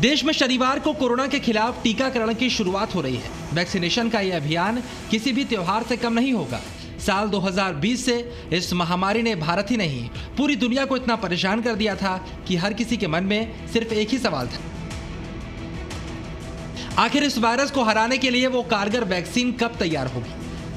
देश में शनिवार को कोरोना के खिलाफ टीकाकरण की शुरुआत हो रही है। वैक्सीनेशन का यह अभियान किसी भी त्योहार से कम नहीं होगा। साल 2020 से इस महामारी ने भारत ही नहीं पूरी दुनिया को इतना परेशान कर दिया था कि हर किसी के मन में सिर्फ एक ही सवाल था, आखिर इस वायरस को हराने के लिए वो कारगर वैक्सीन कब तैयार होगी।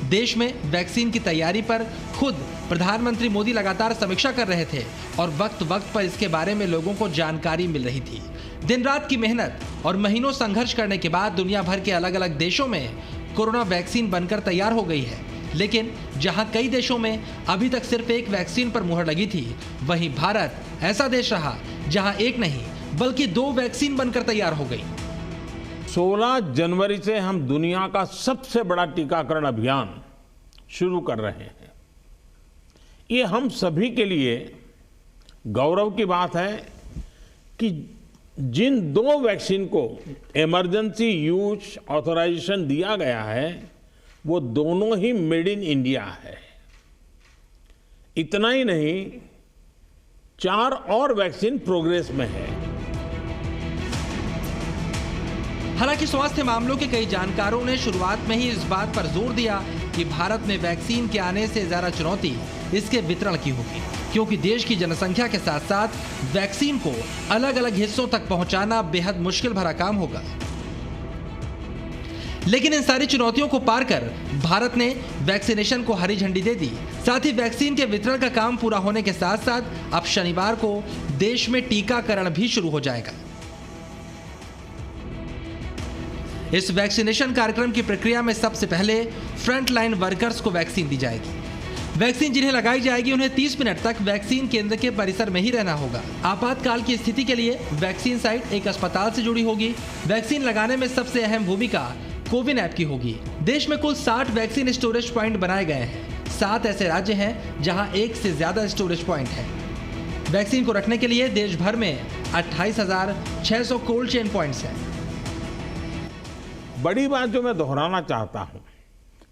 देश में वैक्सीन की तैयारी पर खुद प्रधानमंत्री मोदी लगातार समीक्षा कर रहे थे और वक्त वक्त पर इसके बारे में लोगों को जानकारी मिल रही थी। दिन रात की मेहनत और महीनों संघर्ष करने के बाद दुनिया भर के अलग अलग देशों में कोरोना वैक्सीन बनकर तैयार हो गई है। लेकिन जहां कई देशों में अभी तक सिर्फ एक वैक्सीन पर मुहर लगी थी, वहीं भारत ऐसा देश रहा जहां एक नहीं बल्कि 2 वैक्सीन बनकर तैयार हो गई। 16 जनवरी से हम दुनिया का सबसे बड़ा टीकाकरण अभियान शुरू कर रहे हैं। ये हम सभी के लिए गौरव की बात है कि जिन 2 वैक्सीन को इमरजेंसी यूज ऑथराइजेशन दिया गया है, वो दोनों ही मेड इन इंडिया है। इतना ही नहीं, 4 और वैक्सीन प्रोग्रेस में है। हालांकि स्वास्थ्य मामलों के कई जानकारों ने शुरुआत में ही इस बात पर जोर दिया कि भारत में वैक्सीन के आने से ज्यादा चुनौती इसके वितरण की होगी, क्योंकि देश की जनसंख्या के साथ साथ वैक्सीन को अलग अलग हिस्सों तक पहुंचाना बेहद मुश्किल भरा काम होगा। लेकिन इन सारी चुनौतियों को पार कर भारत ने वैक्सीनेशन को हरी झंडी दे दी। साथ ही वैक्सीन के वितरण का काम पूरा होने के साथ साथ अब शनिवार को देश में टीकाकरण भी शुरू हो जाएगा। इस वैक्सीनेशन कार्यक्रम की प्रक्रिया में सबसे पहले फ्रंट लाइन वर्कर्स को वैक्सीन दी जाएगी। वैक्सीन जिन्हें लगाई जाएगी उन्हें 30 मिनट तक वैक्सीन केंद्र के परिसर में ही रहना होगा। आपातकाल की स्थिति के लिए वैक्सीन साइट एक अस्पताल से जुड़ी होगी। वैक्सीन लगाने में सबसे अहम भूमिका कोविन ऐप की होगी। देश में कुल 60 वैक्सीन स्टोरेज प्वाइंट बनाए गए हैं। 7 ऐसे राज्य हैं जहां 1 से ज्यादा स्टोरेज प्वाइंट है। वैक्सीन को रखने के लिए देश भर में 28,600 कोल्ड चेन प्वाइंट्स हैं। बड़ी बात जो मैं दोहराना चाहता हूं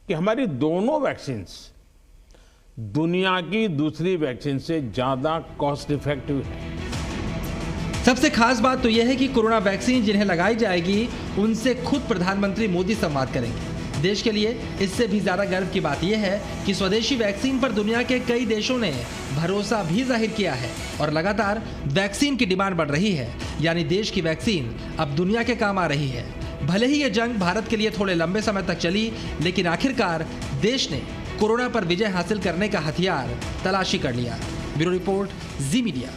कि हमारी दोनों वैक्सीन्स दुनिया की दूसरी वैक्सीन से ज्यादा कॉस्ट इफेक्टिव है। सबसे खास बात तो यह है कि कोरोना वैक्सीन जिन्हें लगाई जाएगी उनसे खुद प्रधानमंत्री मोदी संवाद करेंगे। देश के लिए इससे भी ज्यादा गर्व की बात यह है कि स्वदेशी वैक्सीन पर दुनिया के कई देशों ने भरोसा भी जाहिर किया है और लगातार वैक्सीन की डिमांड बढ़ रही है। यानी देश की वैक्सीन अब दुनिया के काम आ रही है। भले ही ये जंग भारत के लिए थोड़े लंबे समय तक चली, लेकिन आखिरकार देश ने कोरोना पर विजय हासिल करने का हथियार तलाशी कर लिया। ब्यूरो रिपोर्ट, जी मीडिया।